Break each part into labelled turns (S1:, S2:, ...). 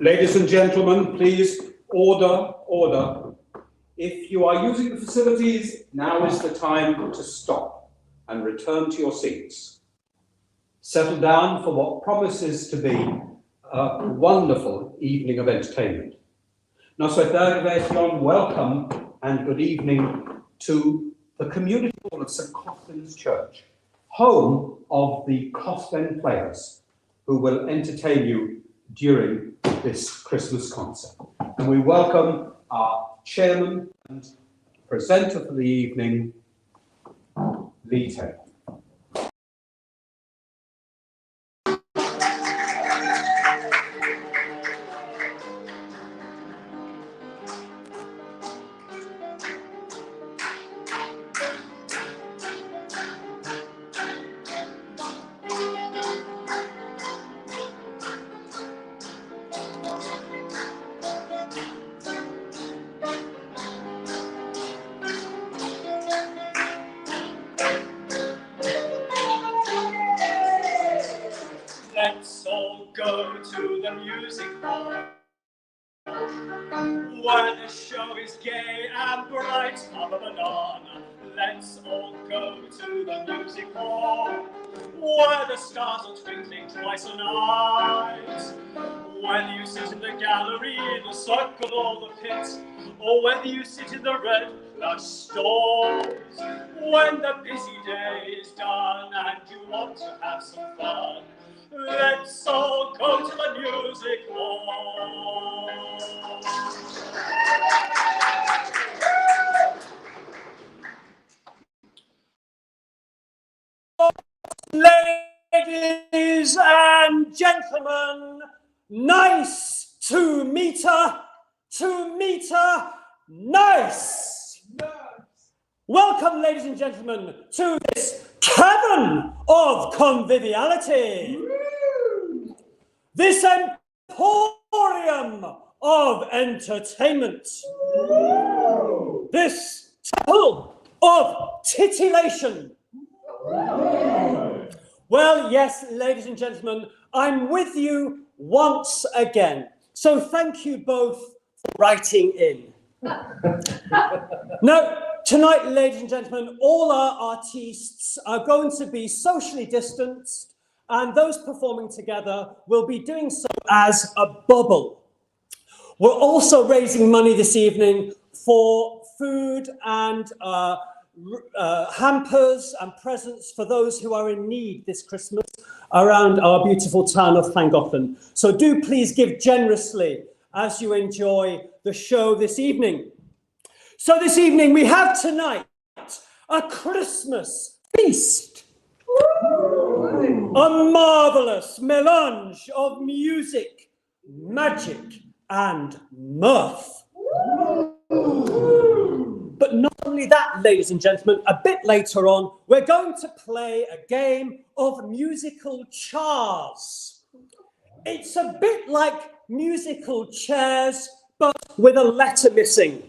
S1: Ladies and gentlemen, please, order, order. If you are using the facilities, now is the time to stop and return to your seats. Settle down for what promises to be a wonderful evening of entertainment. Welcome and good evening to the Community Hall of St. Costin's Church, home of the Costain Players, who will entertain you during this Christmas concert. And we welcome our chairman and presenter for the evening, Lee Taylor.
S2: Let's all go to the music hall, where the show is gay and bright. Let's all go to the music hall, where the stars are twinkling twice a night. Whether you sit in the gallery, in the circle or the pit, or whether you sit in the red plush stalls, when the busy day is done and you want to have some fun, let's all go to the music hall. Ladies and gentlemen, nice to meet her, nice. Welcome, ladies and gentlemen, to this cavern of conviviality. This emporium of entertainment. This temple of titillation. Well, yes, ladies and gentlemen, I'm with you once again. So thank you both for writing in. Now, tonight, ladies and gentlemen, all our artistes are going to be socially distanced, and those performing together will be doing so as a bubble. We're also raising money this evening for food and hampers and presents for those who are in need this Christmas around our beautiful town of Llangollen. So do please give generously as you enjoy the show this evening. So this evening we have tonight a Christmas feast. A marvellous melange of music, magic and mirth. But not only that, ladies and gentlemen, a bit later on, we're going to play a game of musical chairs. It's a bit like musical chairs, but with a letter missing.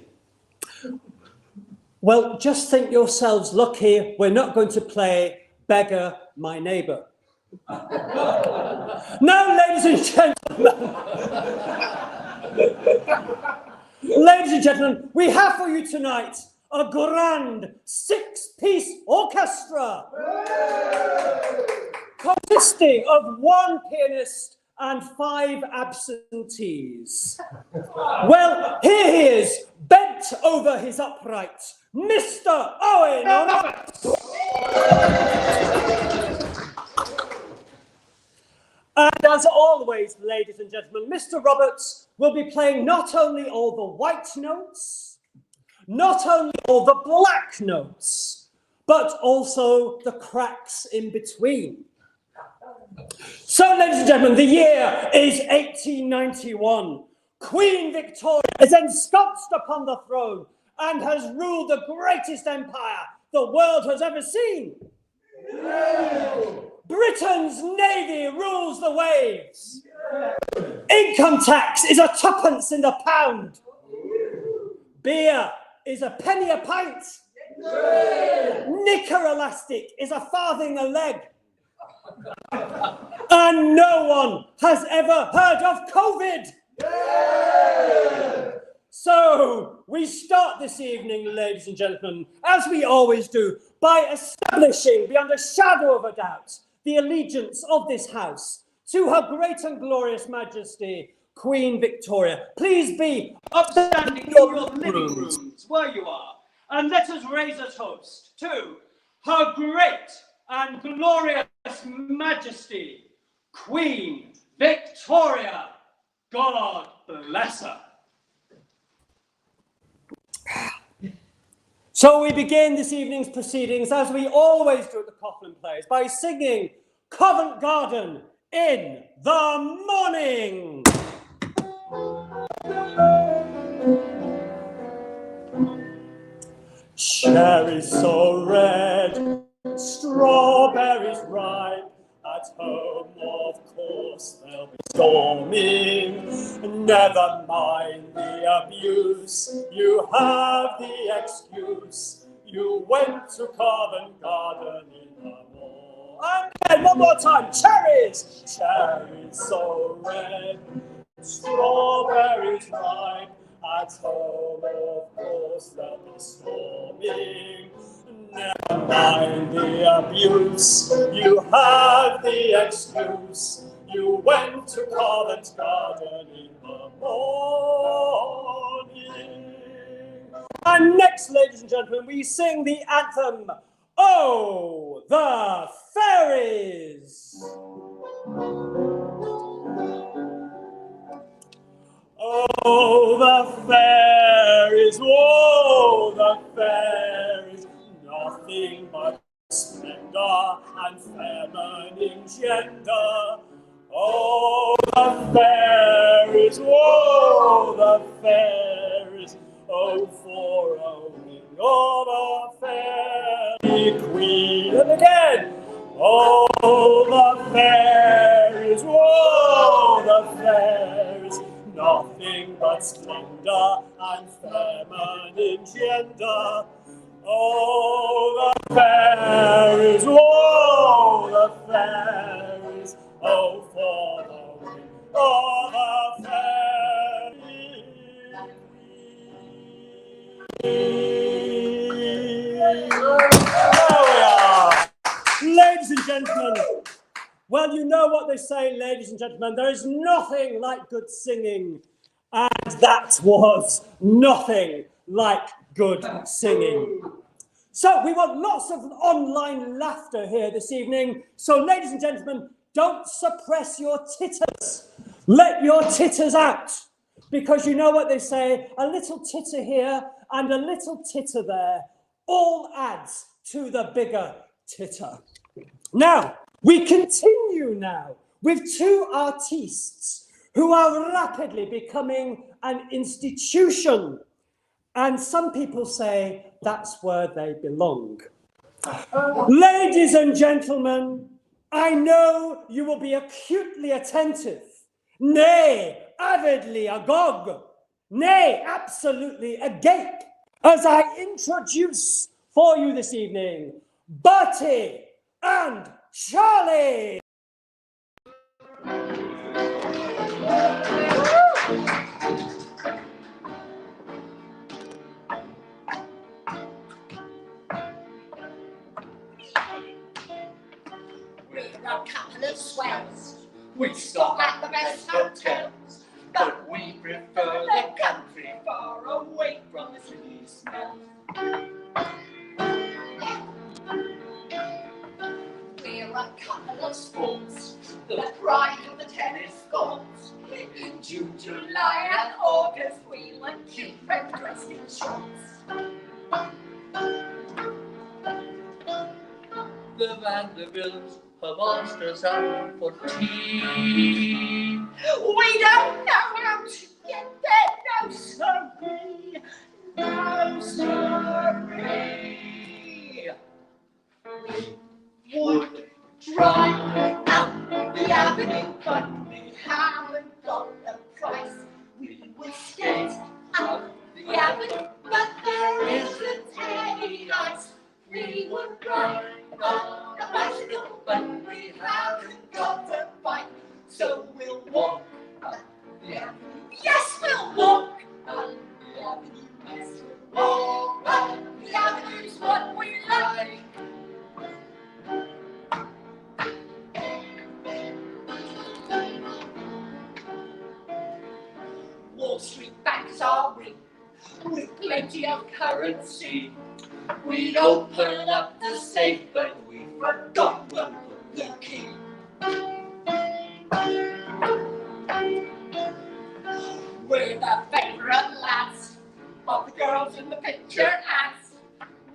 S2: Well, just think yourselves lucky we're not going to play Beggar My Neighbour. Now, ladies and gentlemen, ladies and gentlemen, we have for you tonight a grand six-piece orchestra consisting of one pianist and 5 absentees. Well, here he is, bent over his upright, Mr. Owen Roberts. And as always, ladies and gentlemen, Mr. Roberts will be playing not only all the white notes, not only all the black notes, but also the cracks in between. So, ladies and gentlemen, the year is 1891. Queen Victoria is ensconced upon the throne and has ruled the greatest empire the world has ever seen. Britain's navy rules the waves. Income tax is a 2p in the pound. Beer is a penny a pint. Knicker elastic is a farthing a leg. And no one has ever heard of COVID.
S3: So, we start this evening, ladies and gentlemen, as we always do, by establishing, beyond a shadow of a doubt, the allegiance of this house to Her Great and Glorious Majesty, Queen Victoria. Please be
S2: Upstanding in your living rooms, where you are, and let us raise a toast to Her Great and Glorious Majesty, Queen Victoria. God bless her.
S3: So we begin this evening's proceedings, as we always do at the Coughlin Plays, by singing Covent Garden in the Morning. Cherries so red, strawberries ripe, at home of course they'll be storming. Never mind the abuse, you have the excuse. You went to Covent Garden in the morning. And then one more time, cherries! Cherries so red, strawberries ripe, at home of course they'll be storming. Never mind the abuse, you have the excuse. You went to Covent Garden in the morning. And next, ladies and gentlemen, we sing the anthem, Oh, the Fairies! Oh, the fairies, oh, the fairies, nothing but splendor and feminine gender. Oh, the fairies, oh, the fairies, oh, for owning of a fairy queen. And again, oh, the fairies, oh, the fairies, nothing but splendor and feminine gender. Oh, the fairies, oh, the fairies, oh, for the wing of the fairy queen. There we are. Ladies and gentlemen, well, you know what they say, ladies and gentlemen, there is nothing like good singing, and that was nothing like good singing. So we want lots of online laughter here this evening. So, ladies and gentlemen, don't suppress your titters. Let your titters out. Because you know what they say, a little titter here and a little titter there all adds to the bigger titter. Now, we continue now with two artistes who are rapidly becoming an institution. And some people say that's where they belong. Ladies and gentlemen, I know you will be acutely attentive, nay, avidly agog, nay, absolutely agape, as I introduce for you this evening, Bertie and Charlie.
S4: A couple of swells.
S2: We
S4: Stop at the best hotels,
S2: but we prefer
S4: the country far away from the city smell. We're a couple of sports, the pride of the tennis courts. In June, July and August we were cute and dressed in shorts.
S2: The Vanderbilts have asked us out for tea.
S4: We don't know how to get there, no sorry, no sorry. We would drive up the avenue, but we haven't got the price. We would skate up the avenue, but there isn't any ice. We would ride on a bicycle, but we haven't got a bike. So we'll walk up the avenue with plenty of currency. We'd open up the safe, but we forgot where we put the key. We're the favourite lads of the girls in the picture ads.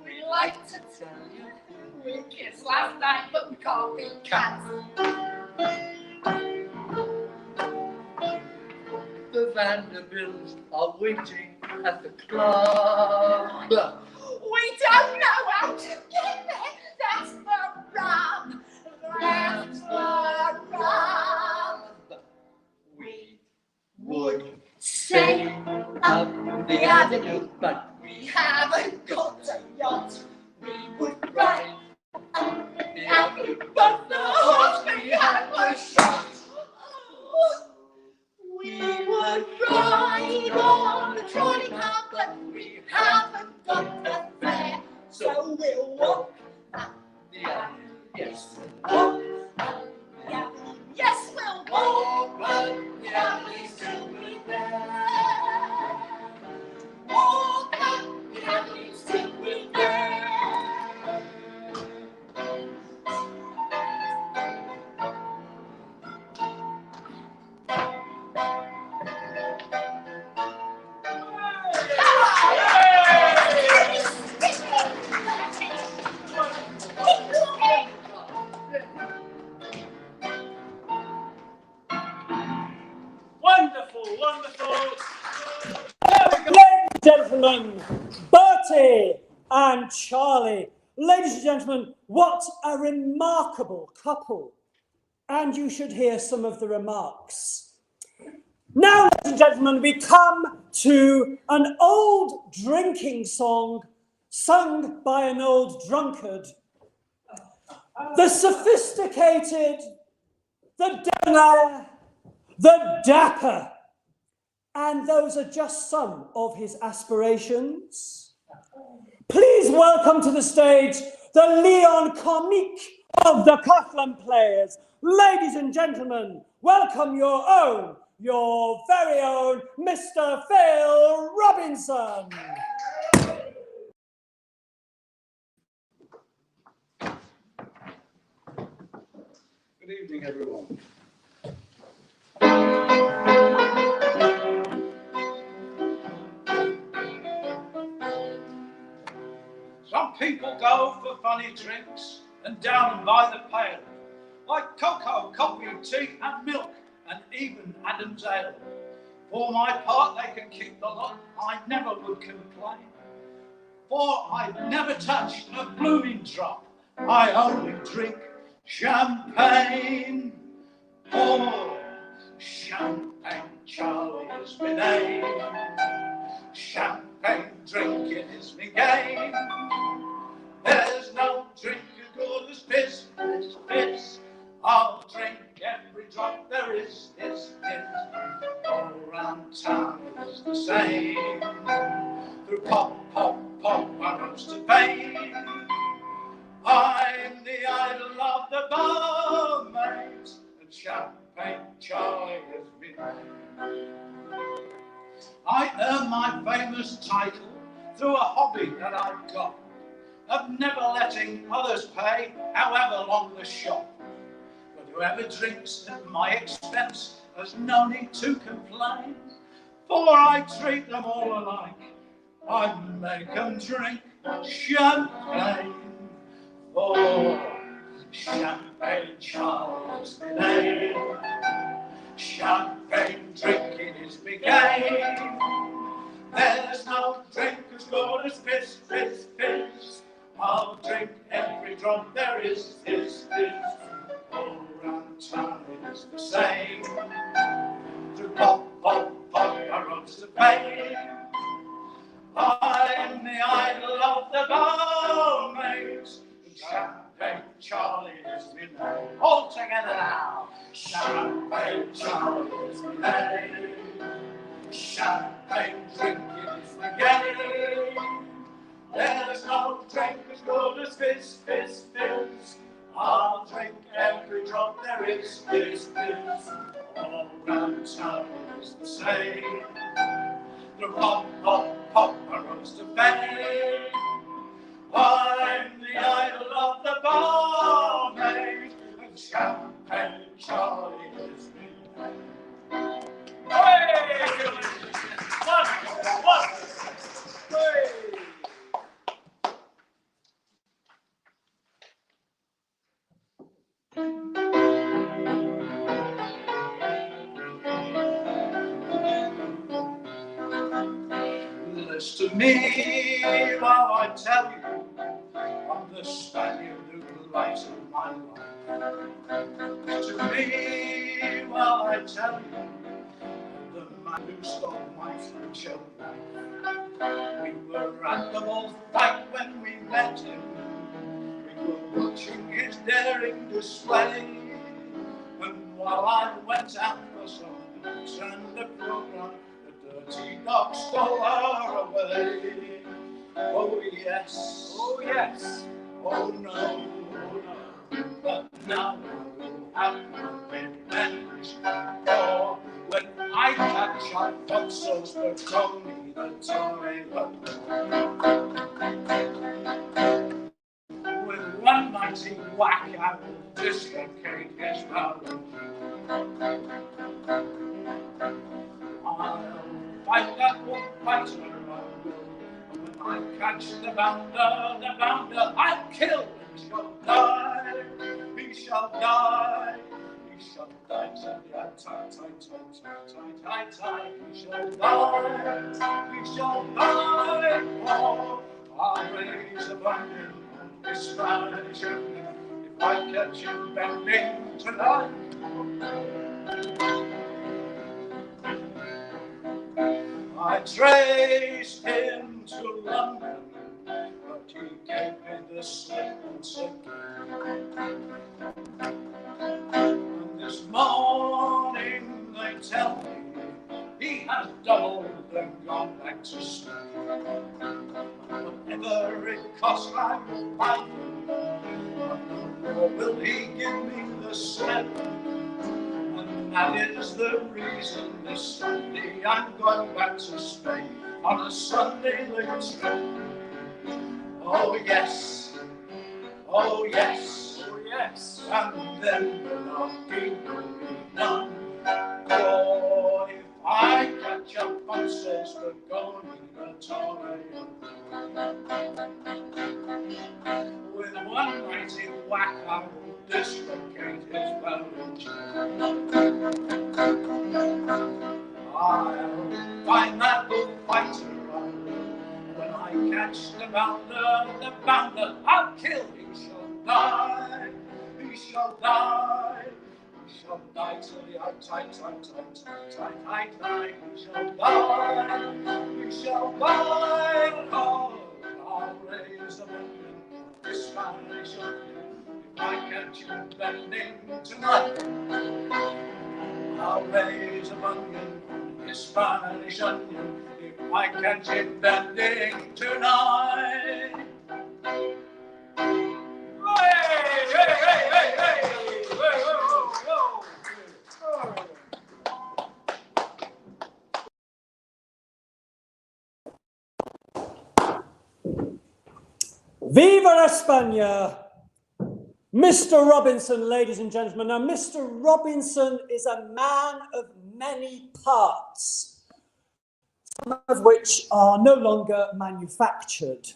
S4: We like to tell you we kissed last night, but we can't be cats. The Vanderbilts are waiting at the club. We don't know how to get there. That's the rub. That's the rub. We would sail up the avenue, but we haven't got a yacht. We would ride up the avenue, but the horse we had was shot. We would ride on the trolley car, but we haven't got the fare, so we'll walk up the avenue. Yes, walk up the avenue. Yes, we'll walk up the avenue till we're there. Walk up the avenue till we're there.
S3: Wonderful, wonderful. Ladies and gentlemen, Bertie and Charlie. Ladies and gentlemen, what a remarkable couple. And you should hear some of the remarks. Now, ladies and gentlemen, we come to an old drinking song sung by an old drunkard. The sophisticated, the debonair, the dapper. And those are just some of his aspirations. Please welcome to the stage the Leon Comique of the Coughlin Players. Ladies and gentlemen, welcome your very own Mr. Phil Robinson.
S5: Good evening, everyone. Some people go for funny drinks and down and buy the pail, like cocoa, coffee, tea and milk, and even Adam's ale. For my part, they can keep the lot, I never would complain. For I've never touched a blooming drop, I only drink champagne. Oh, champagne Charlie is my name. Champagne drinking is my game. There's no drink as good as piss, piss, piss. I'll drink every drop there is, this. All around town it's the same. Through pop, pop, pop, I rose to pain. I'm the idol of the barmaids, and Champagne Charlie is my name. I earned my famous title through a hobby that I've got, of never letting others pay, however long the shop. But whoever drinks at my expense has no need to complain, for I treat them all alike. I make them drink champagne. Oh, Champagne Charlie's my name. Champagne drinking is my game. There's no drink as good as piss, piss, piss. I'll drink every drop there is, this. All round town it is the same. Through pop, pop, pop, I rose to pain. I'm the idol of the barmaids. Champagne Charlie is my name. All together now. Champagne Charlie is my name. Champagne drinking is the game. There's no drink as good as fizz, fizz, fizz. I'll drink every drop there is, this. All round town is the same. the pop, pop, pop, a rose to fame. I'm the idol of the barmaid, and Champagne Charlie is me.
S2: Hey! One. Hey!
S5: Listen to me while I tell you, I'm the Spaniard who lights up my life. Listen to me while I tell you, I'm the man who stole my future wife. We were at the bullfight when we met him. We were watching his daring display. And while I went out for some boots and the program, the dirty dog stole her away. Oh yes,
S2: Oh yes.
S5: oh no, oh no. But now I will have my revenge. For when I catch Alfonso's Bertoni, the Torre. With one mighty whack, I will dislocate his bones. I'll fight that bullfighter, I will. When I catch the bounder, I'll kill him. He shall die, he shall die, he shall die till the tie. He shall die, he shall die. Oh, I'll raise a bundle on this Spanish evening if I catch him bending tonight. I traced him to London, but he gave me the slip once again. And this morning they tell me he has doubled and gone back to Spain. Whatever it costs, I will fight him, but no more will he give me the slip. And that is the reason this Sunday I'm going back to Spain on a Sunday late trip. Oh yes, oh yes,
S2: Oh yes.
S5: and then the knocking will be done. For if I catch Alfonso's Bertoni, the Torre, with one mighty whack I will dislocate his bones. I'll find that bullfighter, I will. When I catch the bounder, I'll kill. He shall die, he shall die, he shall die till the tie. He shall die, he shall die. Oh, I'll raise a million this Spanish onion if I catch you bending tonight. I'll raise a bunion on his Spanish onion if I catch him bending tonight.
S2: Hey! Whoa.
S3: Viva España! Mr. Robinson, ladies and gentlemen. Now, Mr. Robinson is a man of many parts, some of which are no longer manufactured.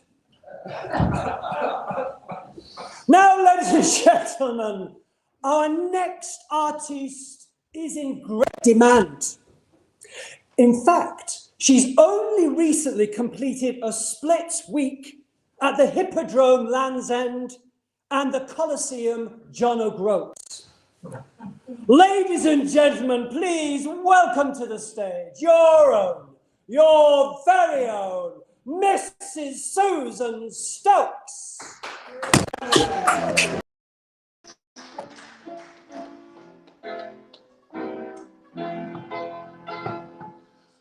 S3: Now, ladies and gentlemen, our next artist is in great demand. In fact, she's only recently completed a split week at the Hippodrome Land's End and the Coliseum John O'Groats. Ladies and gentlemen, please welcome to the stage your very own, Mrs. Susan Stokes.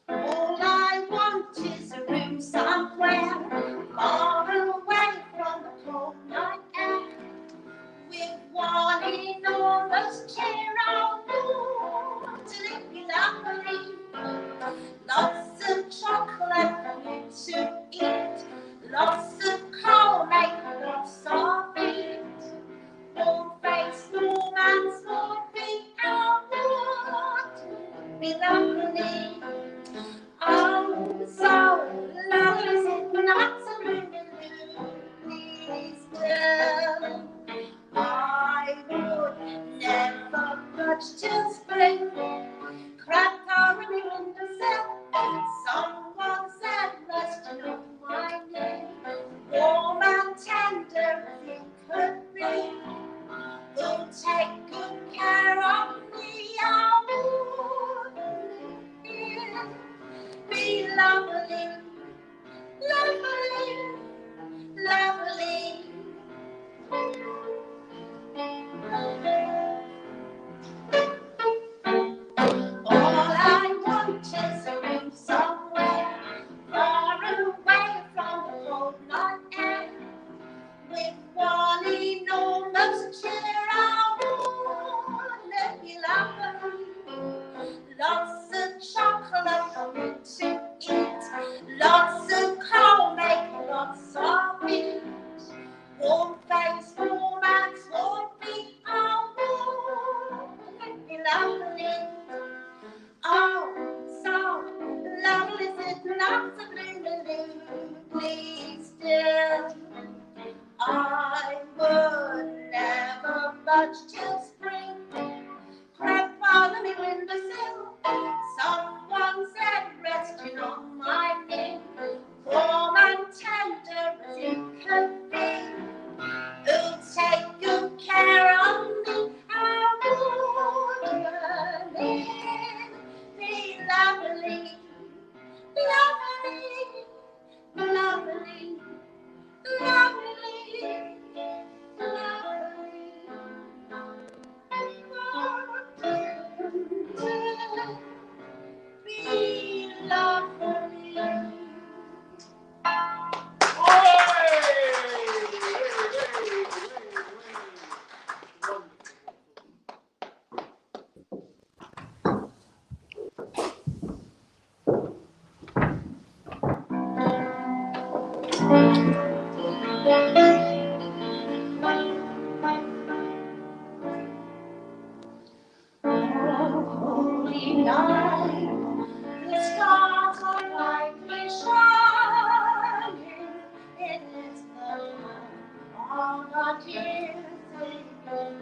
S4: All I want is a room somewhere far away from the cold night air, with one enormous chair I'll move to live lovely, lots of chocolate much till spring. Cracked on the windowsill, someone said, resting on my knee, warm and tender as it could be. Who'll take good care of me? I would be lovely, lovely, lovely. All I want is a room somewhere far away from the cold night air, with one enormous chair. I wanna be lovely, lots of chocolate for me to eat, lots of coal, make lots of meat, warm face, warm hands, warm feet. I wanna be lovely. Oh, so lovely, sit lots of please still. I would never budge till spring. Crept on the windowsill, someone said, resting on my knee, warm and tender as it could be. Who'll take good care of me? I would be lovely, lovely, lovely, lovely, be lovely. Holy night, the stars are brightly shining. It is the time of our dear Savior.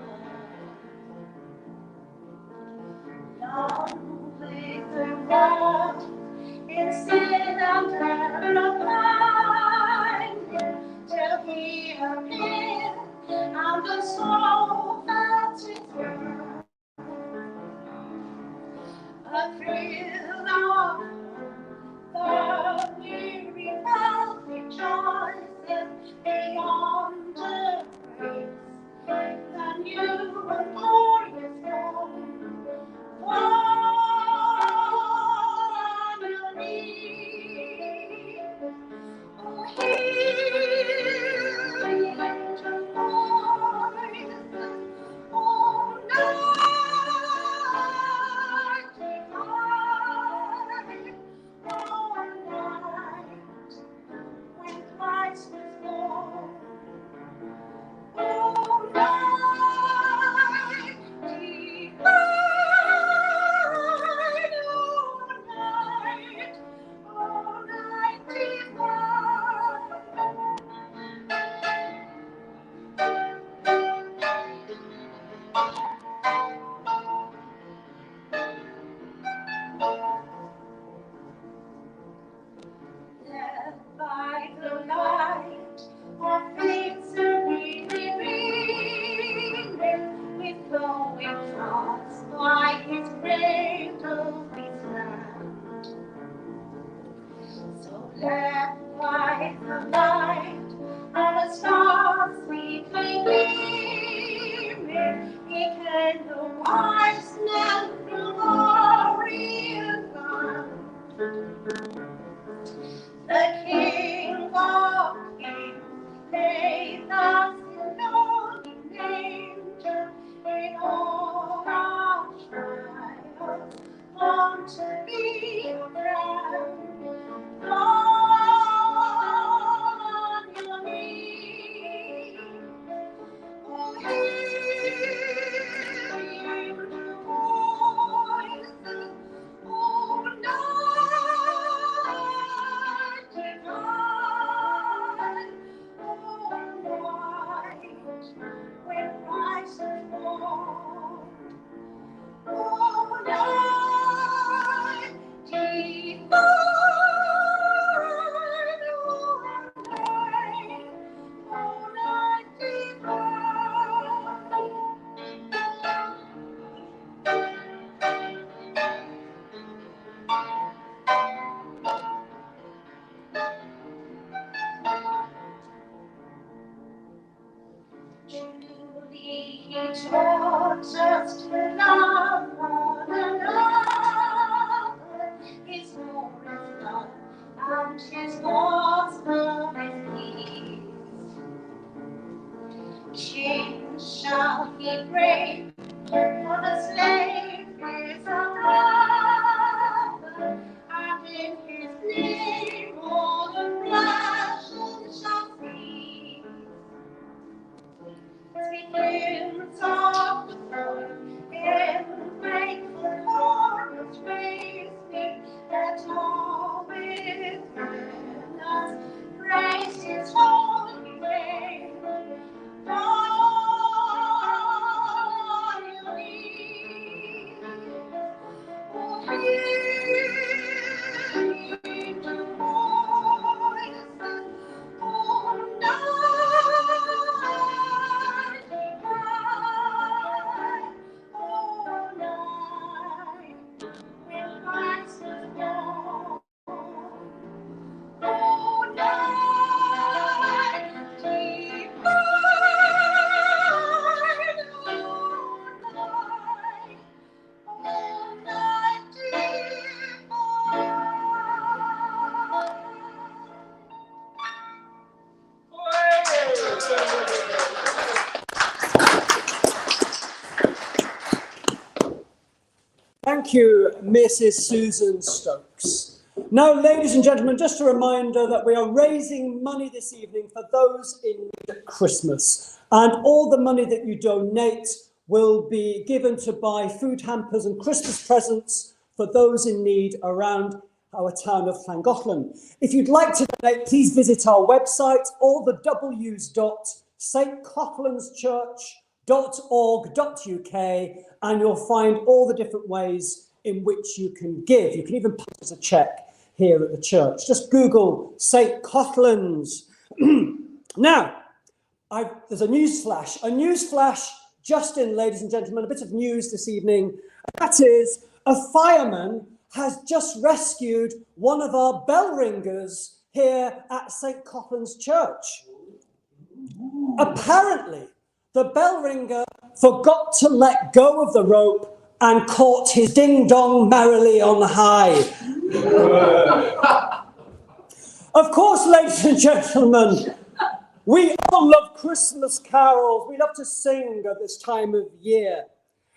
S4: Long live the world in sin and terror blinded, till He appear and the soul that is through. A thrill of the weary world rejoices beyond the grace, the new and glorious dawn. Fall on your knees, oh, hear the angels' voice, Truly he taught us to love one another. His law is love, and his gospel is peace. Chains shall he break, for the slave is a brother, and in his name all oppression shall cease. Sweet hymns of the Lord, in grateful chorus raise me, let all within us praise his holy name.
S3: Thank you, Mrs. Susan Stokes. Now, ladies and gentlemen, just a reminder that we are raising money this evening for those in need at Christmas. And all the money that you donate will be given to buy food hampers and Christmas presents for those in need around our town of Llangollen. If you'd like to donate, please visit our website, allthews.stcochlandschurch.org.uk, and you'll find all the different ways in which you can give. You can even put us a cheque here at the church. Just Google St. Cochlands. Now, there's a news flash. Just in, ladies and gentlemen, a bit of news this evening. That is, a fireman has just rescued one of our bell ringers here at St. Cochlands Church. Apparently, the bell ringer forgot to let go of the rope and caught his ding-dong merrily on high. Of course, ladies and gentlemen, we all love Christmas carols. We love to sing at this time of year.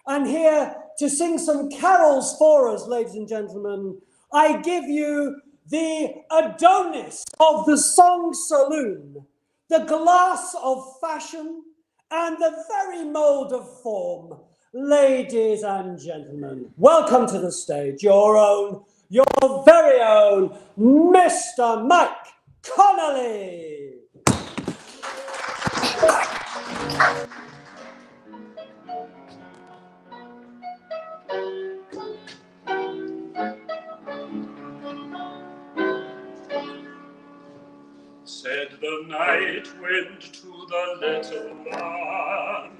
S3: And here to sing some carols for us, ladies and gentlemen, I give you the Adonis of the Song Saloon, the glass of fashion, and the very mould of form. Ladies and gentlemen, welcome to the stage, your very own, Mr. Mike Connolly.
S2: Said the night wind to the little one,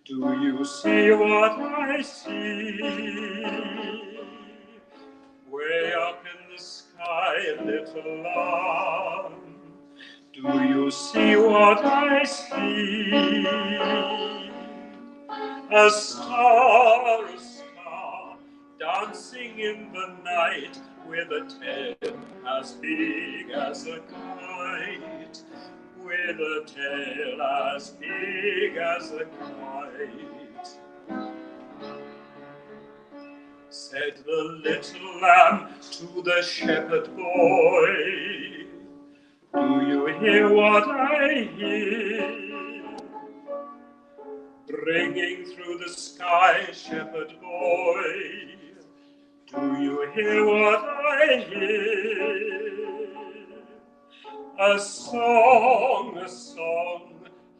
S2: do you see what I see? Way up in the sky, little one, do you see what I see? A star, dancing in the night, with a tail as big as a kite, with a tail as big as a kite. Said the little lamb to the shepherd boy, do you hear what I hear? Ringing through the sky, shepherd boy, do you hear what I hear? A song,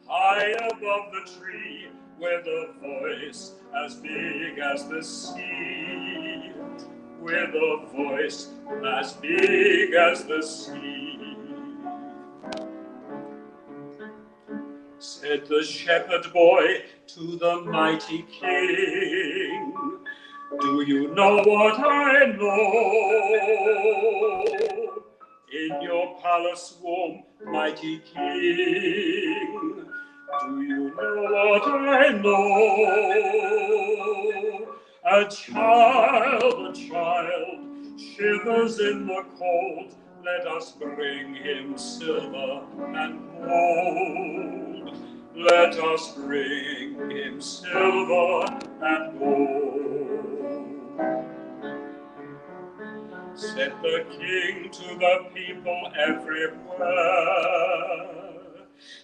S2: high above the tree, with a voice as big as the sea, with a voice as big as the sea. Said the shepherd boy to the mighty king, do you know what I know? In your palace warm, mighty king, do you what I know. A child shivers in the cold. Let us bring him silver and gold. Let us bring him silver and gold. Said the king to the people everywhere,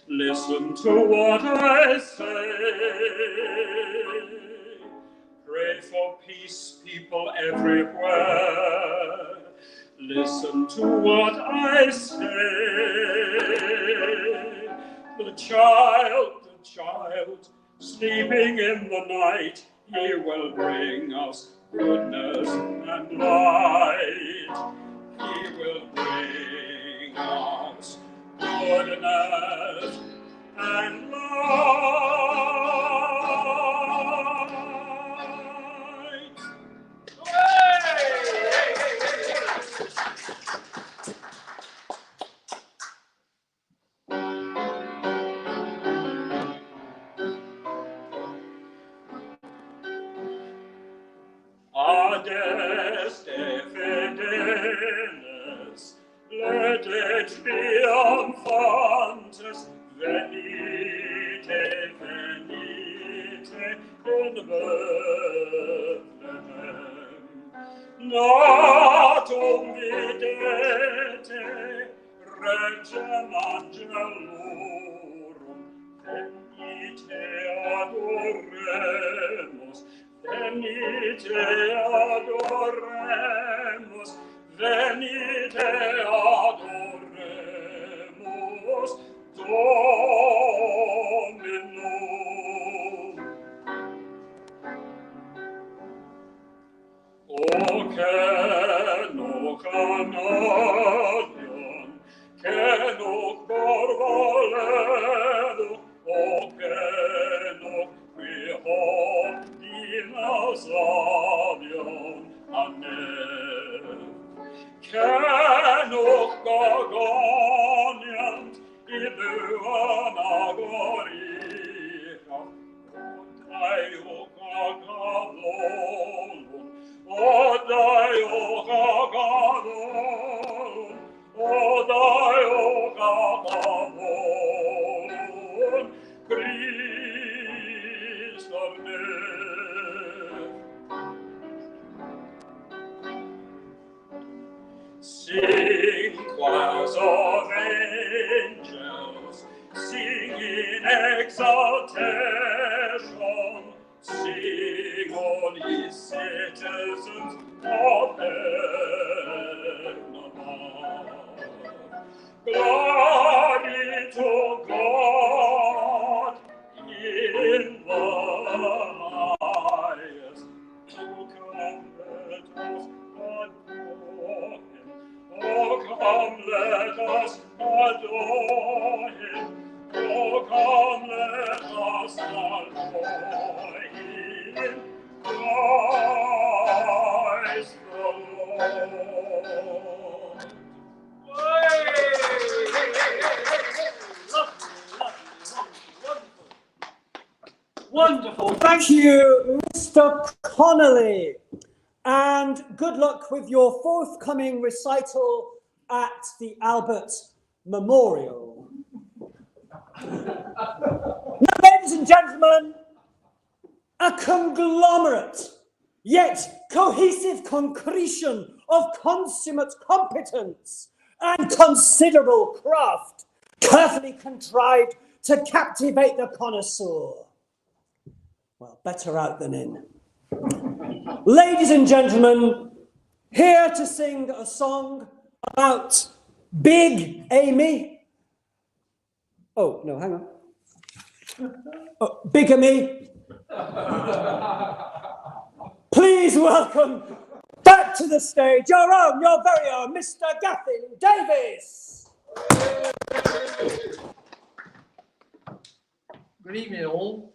S2: listen to what I say. Pray for peace, people everywhere. Listen to what I say. The child, sleeping in the night, he will bring us goodness and light. He will bring us goodness and light. Adeste fideles, lete triumphantes, venite, venite in Bethlehem. Natum videte, regem angelorum, venite adoremus, venite adoremus, venite adoremus, Dominum. O Kenoch Anadion, Kenoch Borvaleno, O Kenoch Quihom Dinosaurion Anev, Kenoch Gorgoniant, Iluan Agoricha, Odaiok Agadolum, Odaiok Agadolum, Odaiok Agadolum, Christ of Name. Sing, choirs of angels, sing in exaltation, sing all ye citizens of heaven above. Glory to God in the highest. Oh, come, let us adore him. Oh, come, let us adore him. Oh, come, let us adore him. Christ the Lord.
S3: Wonderful. Thank you, Mr. Connolly. And good luck with your forthcoming recital at the Albert Memorial. Now, ladies and gentlemen, a conglomerate, yet cohesive concretion of consummate competence and considerable craft, carefully contrived to captivate the connoisseur. Well, better out than in. Ladies and gentlemen, here to sing a song about Big Amy. Oh, no, hang on. Oh, bigamy. Please welcome back to the stage your own, your very own, Mr. Gethin Davis.
S6: Good evening, all.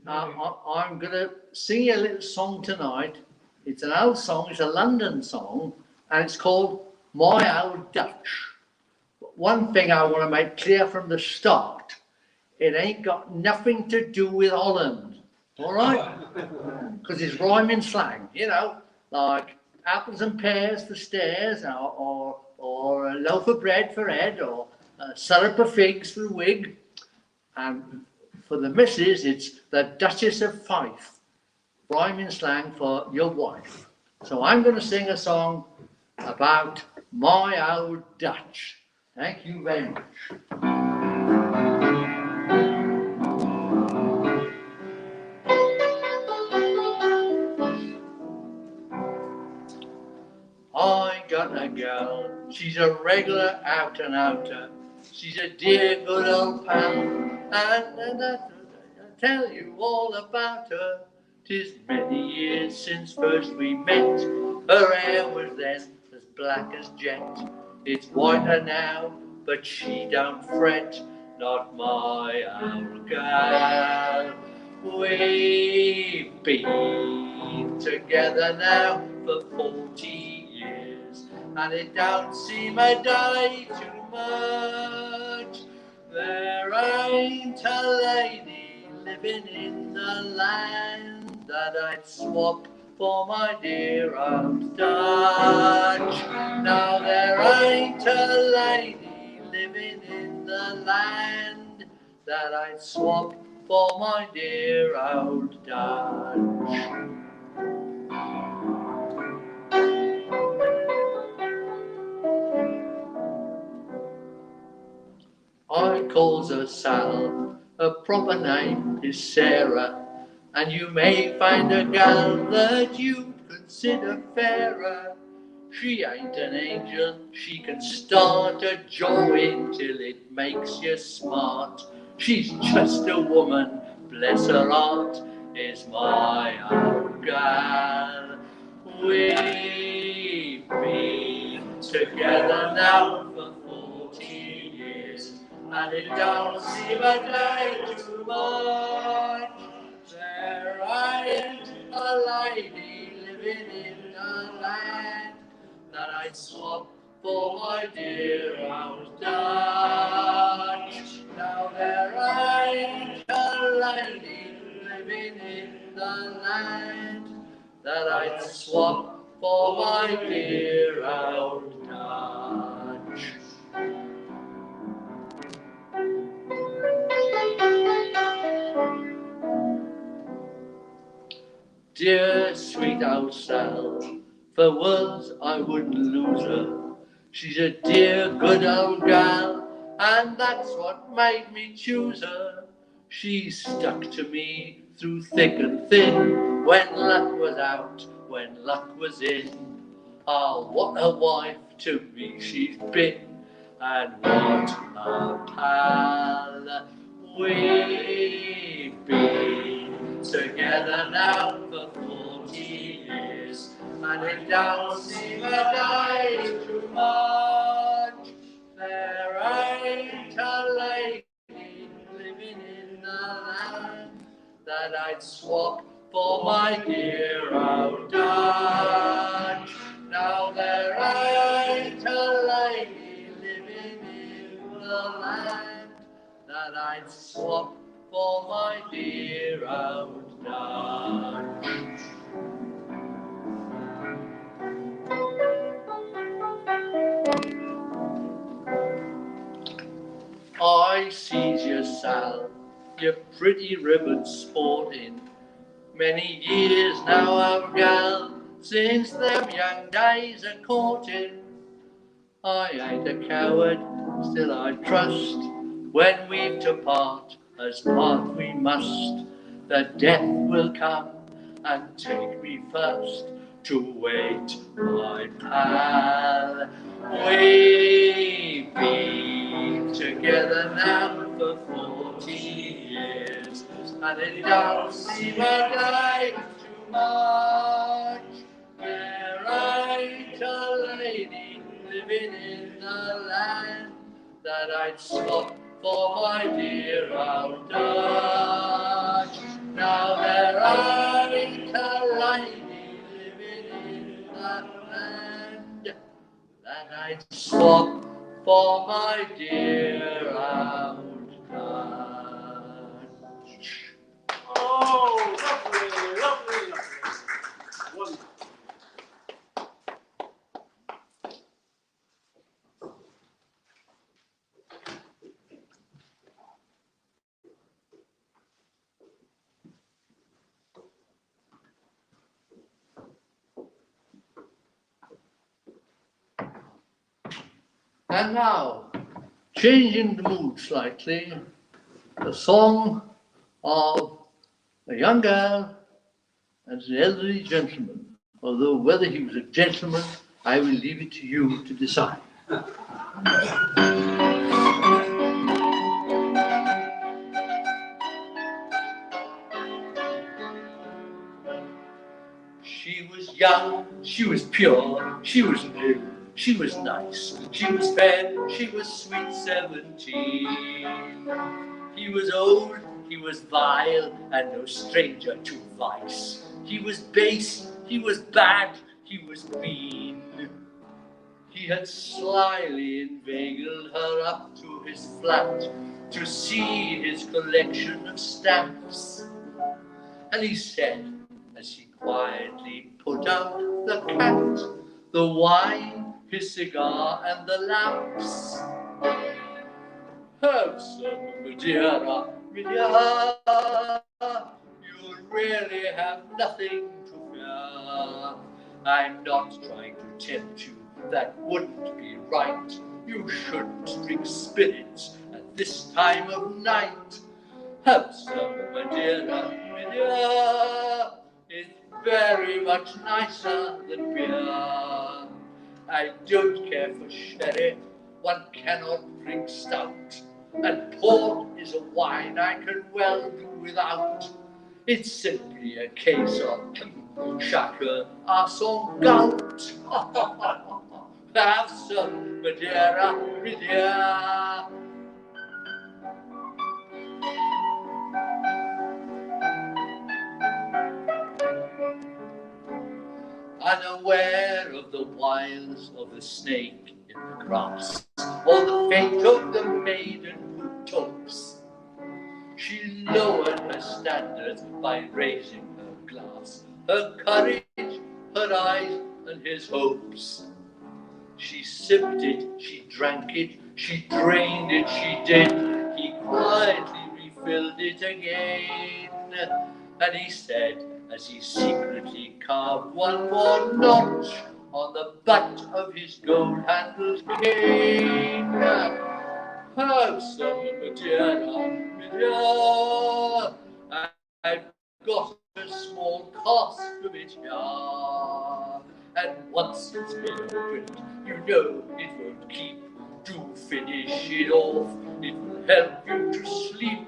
S6: I'm going to sing you a little song tonight. It's an old song, it's a London song, and it's called My Old Dutch. But one thing I want to make clear from the start it ain't got nothing to do with Holland, all right? Because it's rhyming slang, you know, like apples and pears for stairs, or a loaf of bread for Ed, or a syrup of figs for wig. And for the missus, it's the Duchess of Fife, rhyming slang for your wife. So I'm going to sing a song about my old Dutch. Thank you very much. I got a girl, she's a regular out and outer. She's a dear good old pal, and I'll tell you all about her. 'Tis many years since first we met. Her hair was then as black as jet. It's whiter now, but she don't fret. Not my old girl. We've been together now for 40 years, and it don't seem a day too much. There ain't a lady living in the land that I'd swap for my dear old Dutch. Now there ain't a lady living in the land that I'd swap for my dear old Dutch. I calls her Sal, her proper name is Sarah, and you may find a gal that you'd consider fairer. She ain't an angel, she can start a joy till it makes you smart. She's just a woman, bless her heart, is my old gal. We've been together now for 40 years, and it don't seem a day too much. There ain't a lady living in the land that I'd swap for my dear old Dutch. Now there ain't a lady living in the land that I'd swap for my dear old Dutch. Dear sweet old Sal, for worlds I wouldn't lose her. She's a dear good old gal, and that's what made me choose her. She stuck to me through thick and thin, when luck was out, when luck was in. Ah, what a wife to me she's been, and what a pal. We've been together now for 40 years, and it don't seem a day too much. There ain't a lady living in the land that I'd swap for my dear old Dutch. Now there ain't a lady living in the land that I'd swap for my dear old Dutch. I sees you, Sal, your pretty ribbon sporting. Many years now, old gal, since them young days of courting. I ain't a coward, still I trust, when we've to part, as part we must, that death will come and take me first to wait, my pal. We've been together now for 40 years, and it don't seem a day too much. There ain't a lady living in the land that I'd swap for my dear old Dutch. Now there ain't a lady living in the land that I'd swap for my dear old Dutch. And now, changing the mood slightly, the song of a young girl and an elderly gentleman. Although whether he was a gentleman, I will leave it to you to decide. She was young, she was pure, she was new, she was nice, she was fair, she was sweet 17. He was old, he was vile, and no stranger to vice. He was base, he was bad, he was mean. He had slyly inveigled her up to his flat to see his collection of stamps. And he said, as he quietly put out the cat, the wine, his cigar, and the lamps, "Have some Madeira, Madeira. You'll really have nothing to fear. I'm not trying to tempt you, that wouldn't be right. You shouldn't drink spirits at this time of night. Have some Madeira, Madeira. It's very much nicer than beer. I don't care for sherry, one cannot drink stout, and port is a wine I can well do without. It's simply a case of chacun a son gout. Have some Madeira, Madeira." Unaware of the wiles of the snake in the grass, or the fate of the maiden who topes, she lowered her standards by raising her glass, her courage, her eyes, and his hopes. She sipped it, she drank it, she drained it, she did. He quietly refilled it again, and he said, as he secretly carved one more notch on the butt of his gold-handled cane, "Have some Madeira, Madeira. I've got a small cask of it here, and once it's been opened, you know it won't keep. Do finish it off, it will help you to sleep.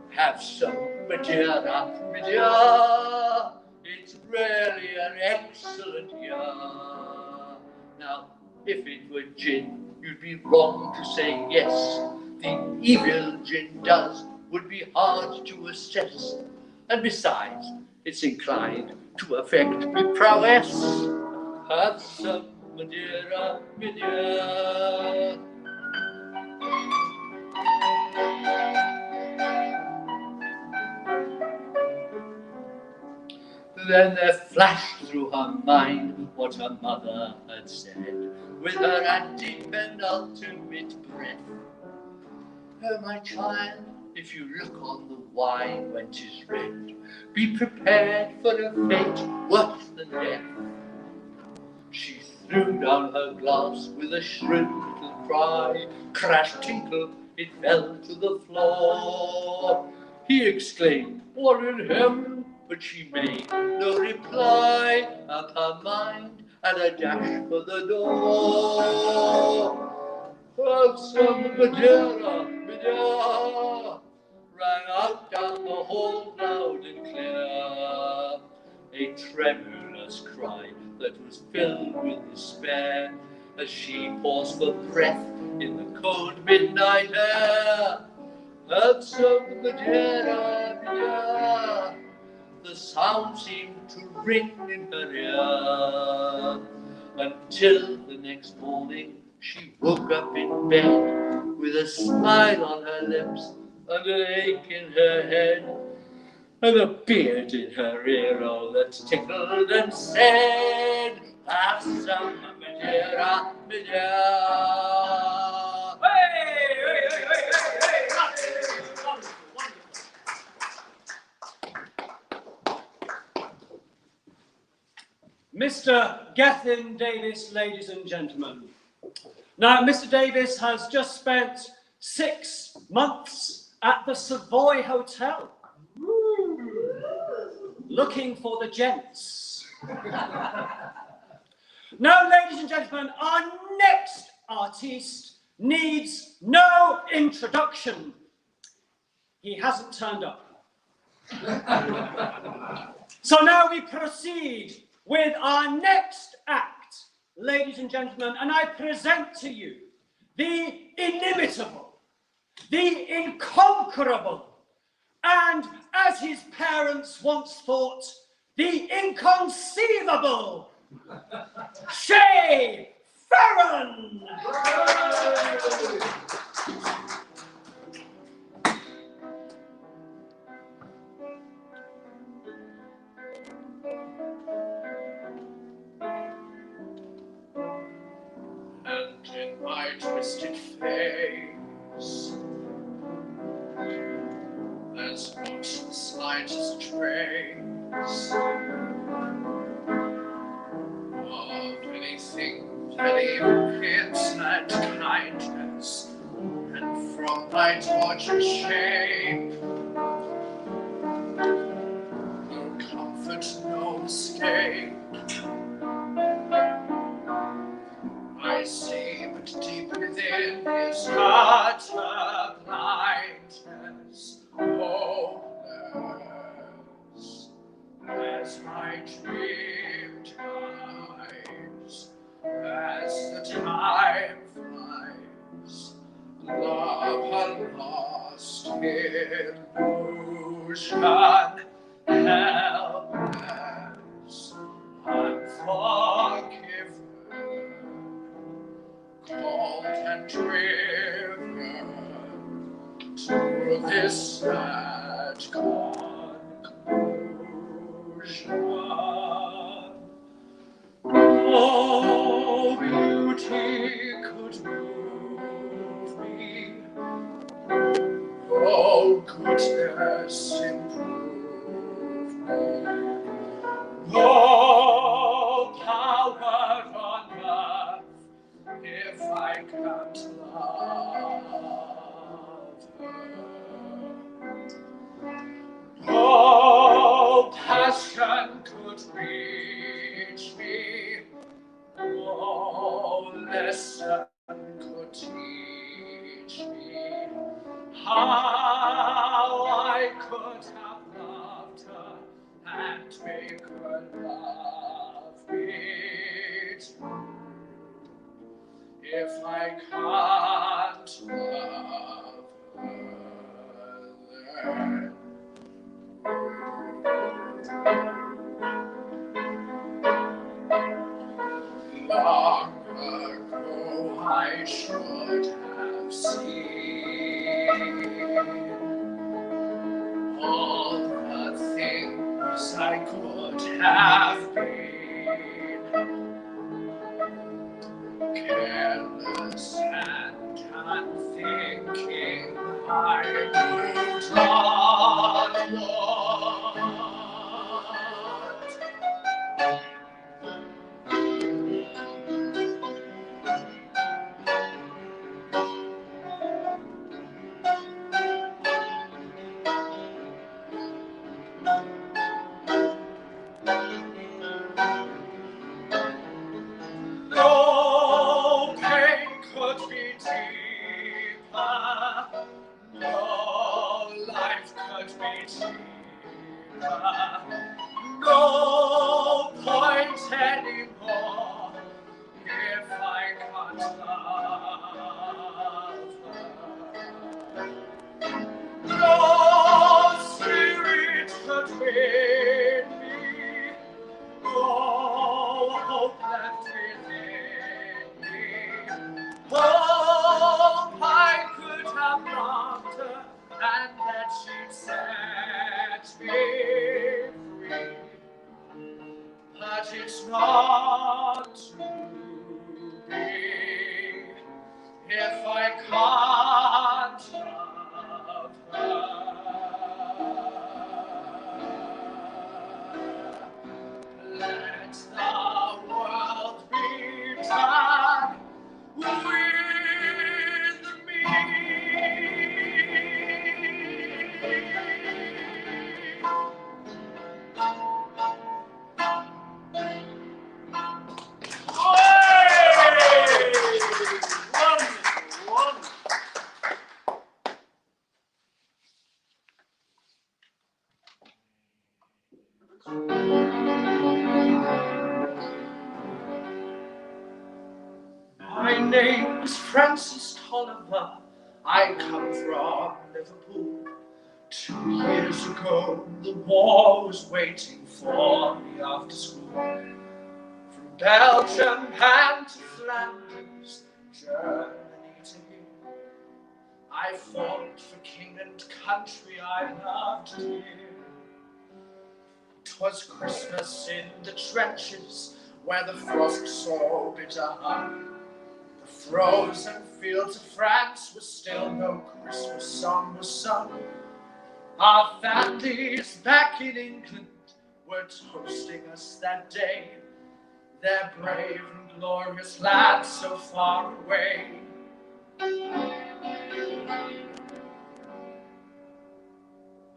S6: Have some Madeira, Madeira. It's really an excellent year. Now, if it were gin, you'd be wrong to say yes. The evil gin does would be hard to assess, and besides, it's inclined to affect with prowess. Have some Madeira, Madeira. Then there flashed through her mind what her mother had said, with her anti-penultimate breath. "Oh, my child, if you look on the wine when 'tis red, be prepared for a fate worse than death." She threw down her glass with a shrill little cry. Crash, tinkle, it fell to the floor. He exclaimed, "What in heaven?" But she made no reply. Up her mind and a dash for the door. "Have some Madeira, Madeira," rang out down the hall loud and clear. A tremulous cry that was filled with despair, as she paused for breath in the cold midnight air. "Have some Madeira, Madeira." The sound seemed to ring in her ear, until the next morning she woke up in bed with a smile on her lips and an ache in her head, and a beard in her ear all that tickled and said, "Have some Madeira, Madeira."
S2: Hey, hey, hey, hey, hey, hey. Wonderful, wonderful. Mr. Gethin Davis, ladies and gentlemen. Now, Mr. Davis has just spent 6 months at the Savoy Hotel, looking for the gents. Now, ladies and gentlemen, our next artiste needs no introduction. He hasn't turned up. So now we proceed with our next act, ladies and gentlemen, and I present to you the inimitable, the incomparable, and, as his parents once thought, the inconceivable Shay Farron.
S6: And in my twisted face, there's not the slightest trace of anything that even hints at kindness. And from my tortured shame, no comfort, no escape. I see, but deep within is utter blindness, hopeless as my dream dies, as the time flies. Love a lost illusion, helpless, unforgiven. Called and driven to this sad conclusion. Oh, beauty could move me. Oh, goodness improve me. Oh, power on earth, if I can't love her. Oh, passion could reach me. Oh, lesson could teach me how I could have loved her and make her love me true. If I can't love her, then long ago I should have seen all the things I could have been. Careless and unthinking, I moved onward. No pain could be deeper, no life could be cheaper, no point anymore if I can't love her. No spirit could win me, no hope left within me. Hope I could have loved her and that she'd set me free. But it's not to be if I can't love her. Let the world be done with My name is Francis Tolliver. I come from Liverpool. 2 years ago, the war was waiting for me after school. From Belgium and to Flanders, Germany to here, I fought for king and country I loved dear. 'Twas Christmas in the trenches, where the frost so bitter hung. The frozen fields of France were still, no Christmas song was sung. Our families back in England were toasting us that day, their brave and glorious lads so far away.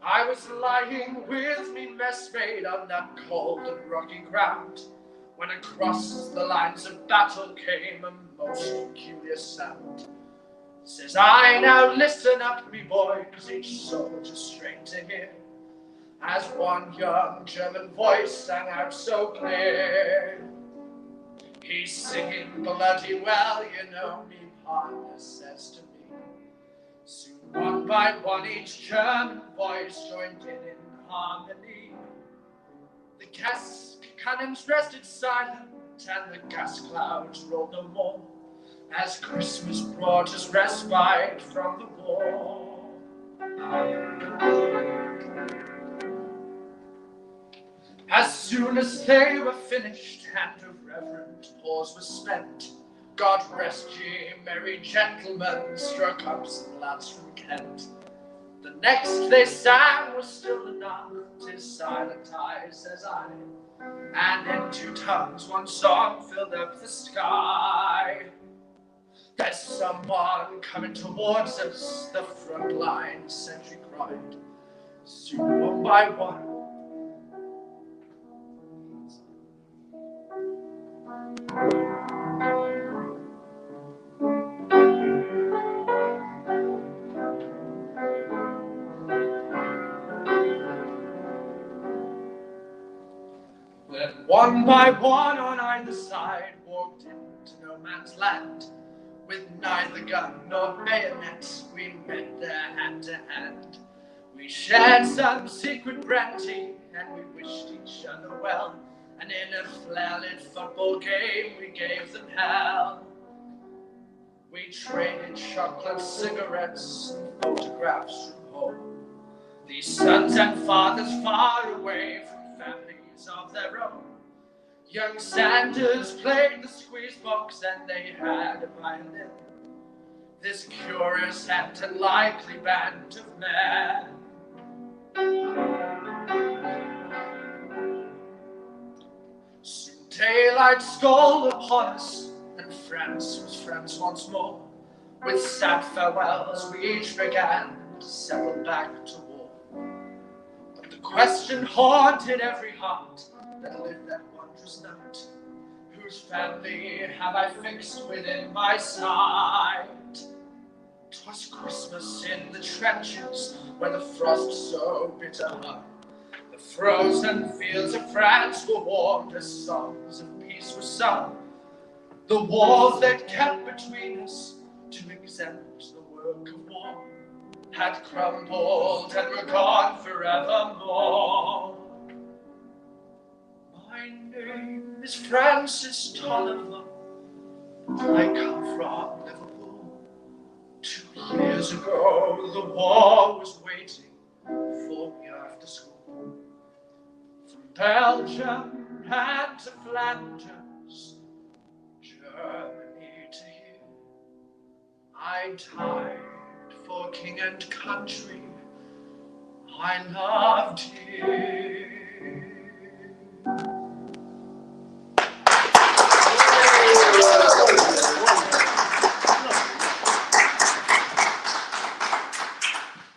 S6: I was lying with me messmate on that cold and rocky ground, when across the lines of battle came a most peculiar sound. Says I, now listen up, me boy, 'cause each soldier's straight to hear, as one young German voice sang out so clear. He's singing bloody well, you know, me partner says to me. Soon one by one each German voice joined in harmony. The gas cannons rested silent and the gas clouds rolled no more, as Christmas brought us respite from the war. As soon as they were finished and a reverent pause was spent, God rest ye merry gentlemen, struck up some lads from Kent. The next they sang was Still the Night, 'Tis Silent Night, says I, and in 2 tongues one song filled up the sky. There's someone coming towards us, the front line sentry cried. Soon one by one, then one by one on either side walked into no man's land. With neither gun nor bayonet, we met there hand to hand. We shared some secret brandy, and we wished each other well. And in a flare-lit football game, we gave them hell. We traded chocolate, cigarettes, and photographs from home. These sons and fathers far away from families of their own. Young Sanders played the squeeze box and they had a violin. This curious and unlikely band of men. Soon daylight stole upon us, and France was France once more. With sad farewells we each began to settle back to war. But the question haunted every heart that lived that wondrous night: whose family have I fixed within my sight? 'Twas Christmas in the trenches, where the frost so bitter hung. The frozen fields of France were warmed as songs of peace were sung. The walls that kept between us to exempt the work of war had crumbled and were gone forevermore. My name is Francis Tolliver. I come from Liverpool. 2 years ago, the war was waiting for me after school. From Belgium and to Flanders, Germany to here, I died for king and country I loved here.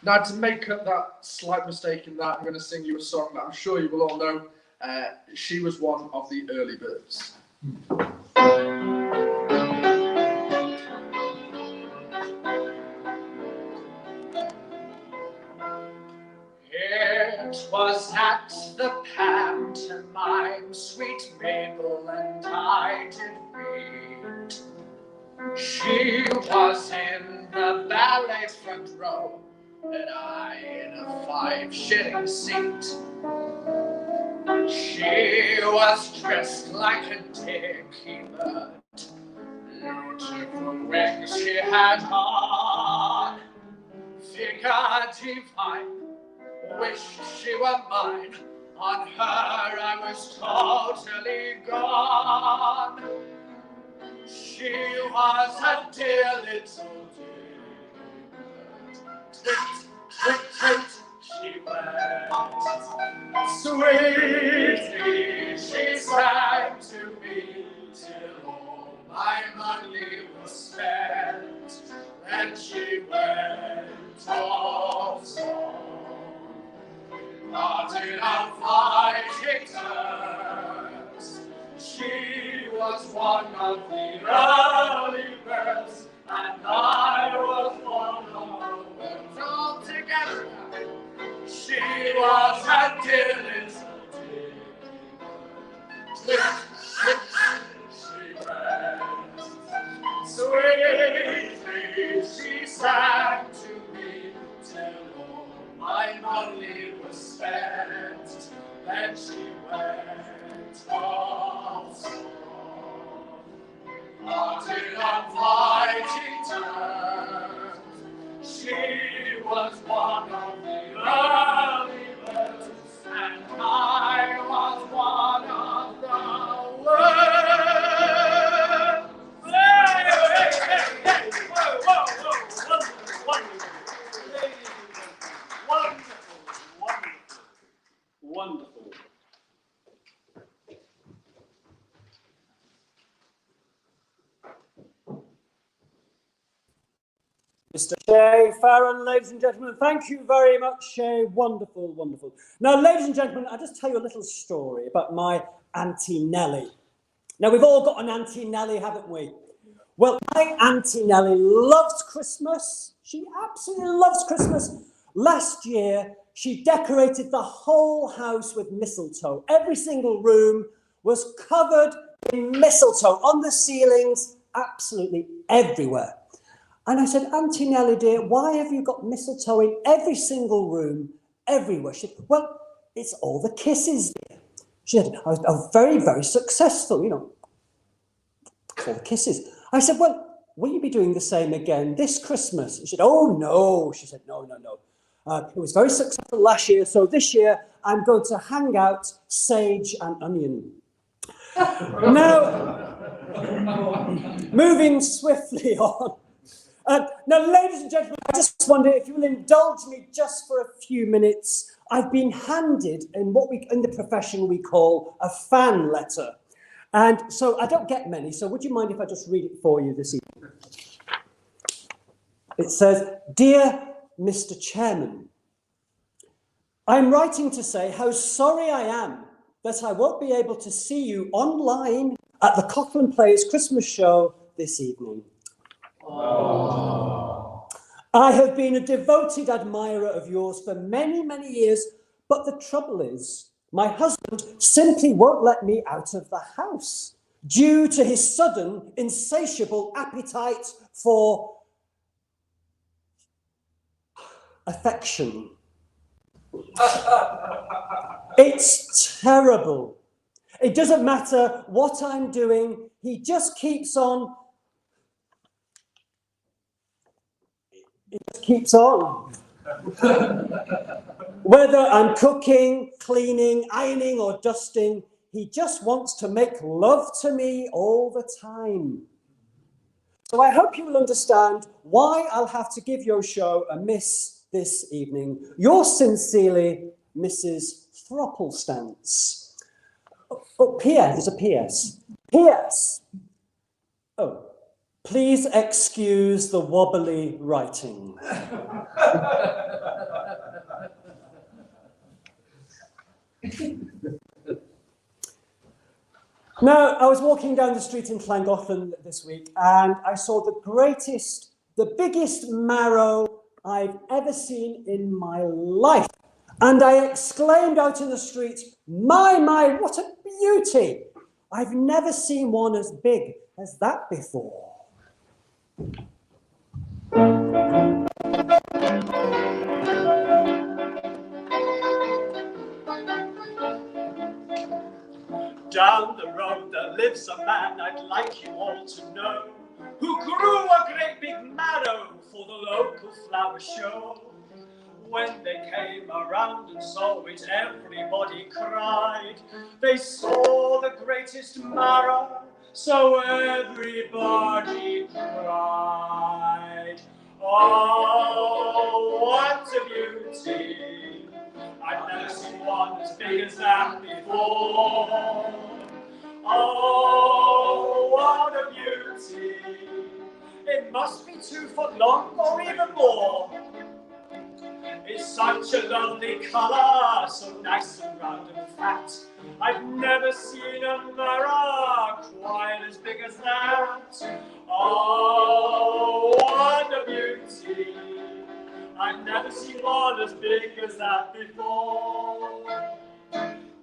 S6: Now, to make up that slight mistake in that, I'm going to sing you a song that I'm sure you will all know. She was one of the early birds. Here 'Twas at the pantomime sweet Mabel and I did meet. She was in the ballet front row, and I in a 5-shilling seat. She was dressed like a dicky bird, beautiful wings she had on, figure divine, wish she were mine. On her I was totally gone. She was a dear little twit, twit, twit, she went. Sweetly she sang to me till all my money was spent. Then she went off song, parted on fighting terms. She was one of the early birds, and I was one of the birds. All together, she was a dear little twit, twit, she went. Sweetly she sang to me till all my money was spent. Then she went off song, parted on fighting terms. She was one of the early birds, and I was one of the worst. Hey, hey, hey, hey. Whoa, whoa, whoa. Wonderful, wonderful, wonderful.
S3: Mr. Shay Farron, ladies and gentlemen, thank you very much, Shay. Wonderful, wonderful. Now, ladies and gentlemen, I'll just tell you a little story about my Auntie Nellie. Now, we've all got an Auntie Nellie, haven't we? Well, my Auntie Nellie loves Christmas. She absolutely loves Christmas. Last year, she decorated the whole house with mistletoe. Every single room was covered in mistletoe on the ceilings, absolutely everywhere. And I said, Auntie Nellie, dear, why have you got mistletoe in every single room, everywhere? She said, well, it's all the kisses, dear. She said, I was very, very successful, you know, all the kisses. I said, well, will you be doing the same again this Christmas? She said, oh, no. She said, no. It was very successful last year, so this year I'm going to hang out sage and onion. Now, moving swiftly on. Now, ladies and gentlemen, I just wonder if you will indulge me just for a few minutes. I've been handed in what we, in the profession, we call a fan letter. And so I don't get many, so would you mind if I just read it for you this evening? It says, Dear Mr. Chairman, I'm writing to say how sorry I am that I won't be able to see you online at the Coughlin Players Christmas show this evening. Aww. I have been a devoted admirer of yours for many, many years, but the trouble is, my husband simply won't let me out of the house due to his sudden, insatiable appetite for affection. It's terrible. It doesn't matter what I'm doing, he just keeps on. It just keeps on. Whether I'm cooking, cleaning, ironing, or dusting, he just wants to make love to me all the time. So I hope you will understand why I'll have to give your show a miss this evening. Yours sincerely, Mrs. Thropplestance. Oh, P.S. There's a P.S. P.S. Oh. Please excuse the wobbly writing. Now, I was walking down the street in Llangollen this week and I saw the biggest marrow I've ever seen in my life. And I exclaimed out in the street, my, what a beauty! I've never seen one as big as that before.
S2: Down the road there lives a man I'd like you all to know, who grew a great big marrow for the local flower show. When they came around and saw it, everybody cried. They saw the greatest marrow, so everybody cried. Oh, what a beauty! I've never seen one as big as that before. Oh, what a beauty! It must be 2 foot long or even more. It's such a lovely colour, so nice and round and fat. I've never seen a marrow quite as big as that. Oh, what a beauty! I've never seen one as big as that before.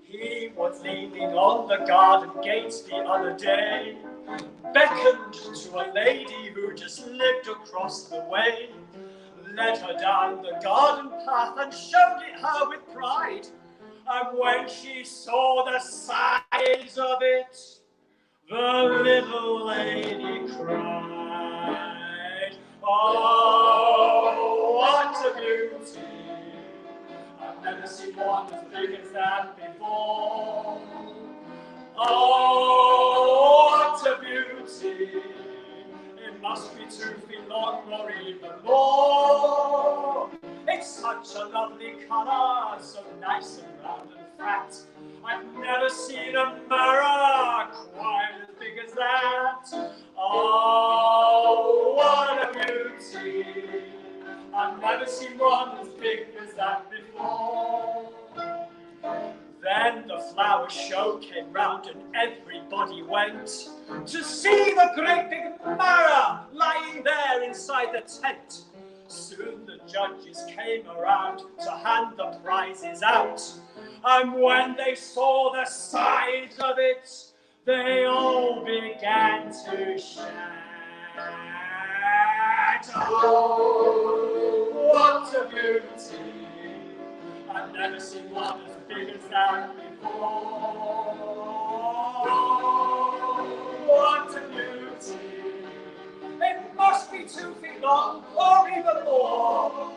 S2: He was leaning on the garden gate the other day, beckoned to a lady who just lived across the way, led her down the garden path and showed it her with pride. And when she saw the size of it, the little lady cried. Oh, what a beauty! I've never seen one as big as that before. Oh, what a beauty! It must be 2 feet long or even more. It's such a lovely colour, so nice and round and fat. I've never seen a marrow quite as big as that. Oh, what a beauty! I've never seen one as big as that before. Then the flower show came round and everybody went to see the great big marrow lying there inside the tent. Soon the judges came around to hand the prizes out, and when they saw the size of it, they all began to shout. Oh, what a beauty! I've never seen one as big as that before. Oh, what a beauty! It must be 2 feet long or even more.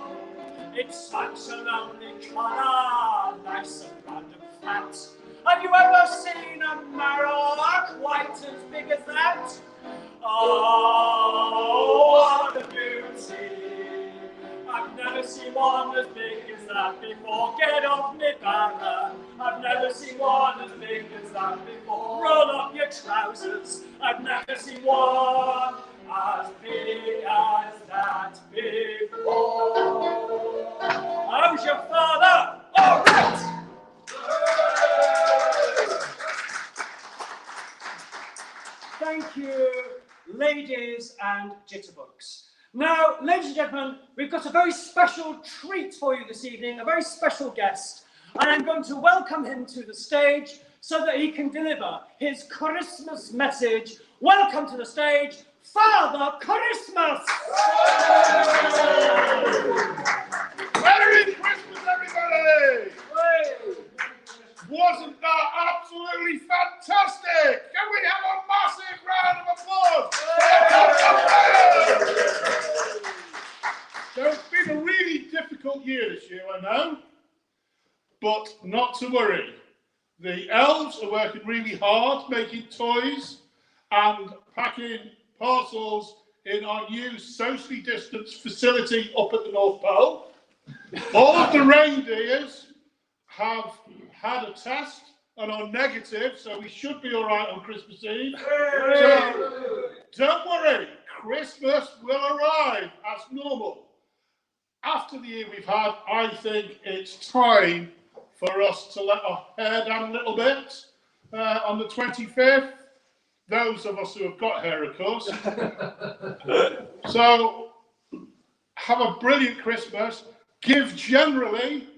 S2: It's such a lovely colour, nice and round and flat. Have you ever seen a marrow quite as big as that? Oh, what a beauty! I've never seen one as big as that before. Get off me banner. I've never seen one as big as that before. Roll up your trousers. I've never seen one as big as that before. How's your father? All right.
S3: Thank you, ladies and jitterbugs. Now, ladies and gentlemen, we've got a very special treat for you this evening, a very special guest, and I'm going to welcome him to the stage so that he can deliver his Christmas message. Welcome to the stage, Father Christmas!
S5: Merry Christmas, everybody! Wasn't that absolutely fantastic? Can we have a massive round of applause? So it's been a really difficult year this year, I know, but not to worry. The elves are working really hard, making toys and packing parcels in our new socially distanced facility up at the North Pole. All of the reindeers have had a test and are negative, so we should be all right on Christmas Eve. So don't worry, Christmas will arrive as normal. After the year we've had, I think it's time for us to let our hair down a little bit on the 25th. Those of us who have got hair, of course. So have a brilliant Christmas. Give generally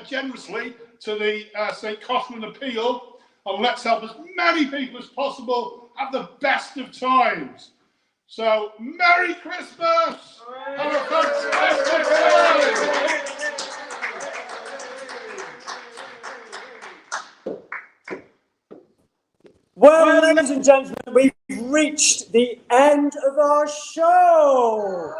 S7: generously to the St Cosman Appeal, and let's help as many people as possible have the best of times. So, Merry Christmas! Have a fantastic day!
S3: Well, ladies and gentlemen, we've reached the end of our show.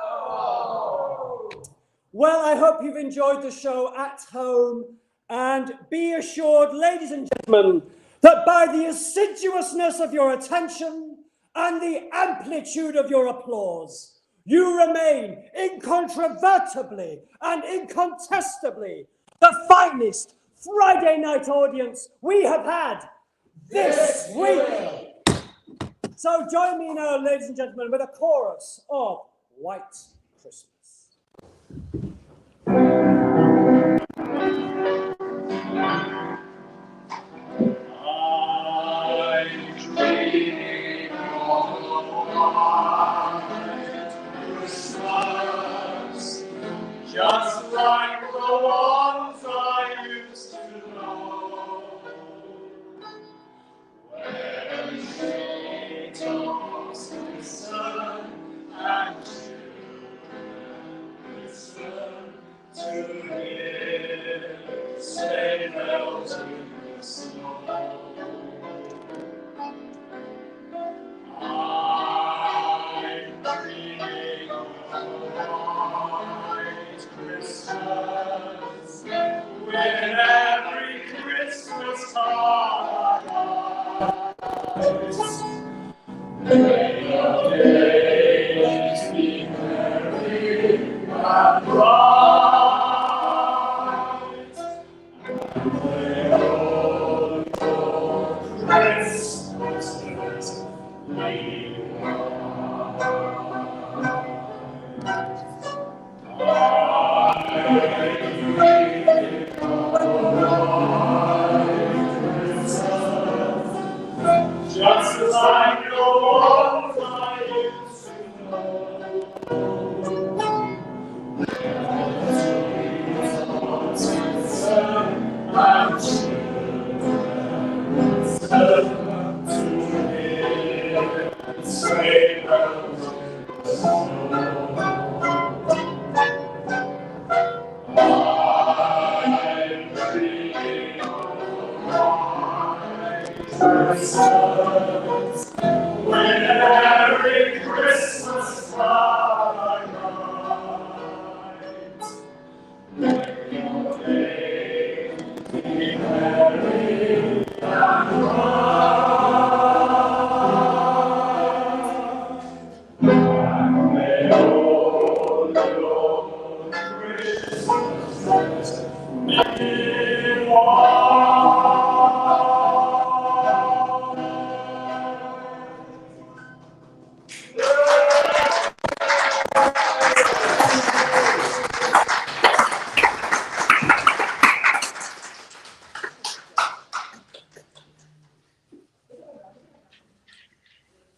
S3: Well, I hope you've enjoyed the show at home, and be assured, ladies and gentlemen, that by the assiduousness of your attention and the amplitude of your applause, you remain incontrovertibly and incontestably the finest Friday night audience we have had this week. So join me now, ladies and gentlemen, with a chorus of White Christmas.
S2: I'm dreaming of a white Christmas, just like the ones I used to know, where treetops glisten and children listen to hear sleigh bells in the snow. I'm dreaming of a white Christmas, with every Christmas paradise. May your days be merry and bright, and may all your Christmases be just like the ones I used to know. And children listen to hear sleigh bells in the snow. I'm dreaming of a white Christmas, with every Christmas paradise. May your day be merry and bright, and may all your Christmases be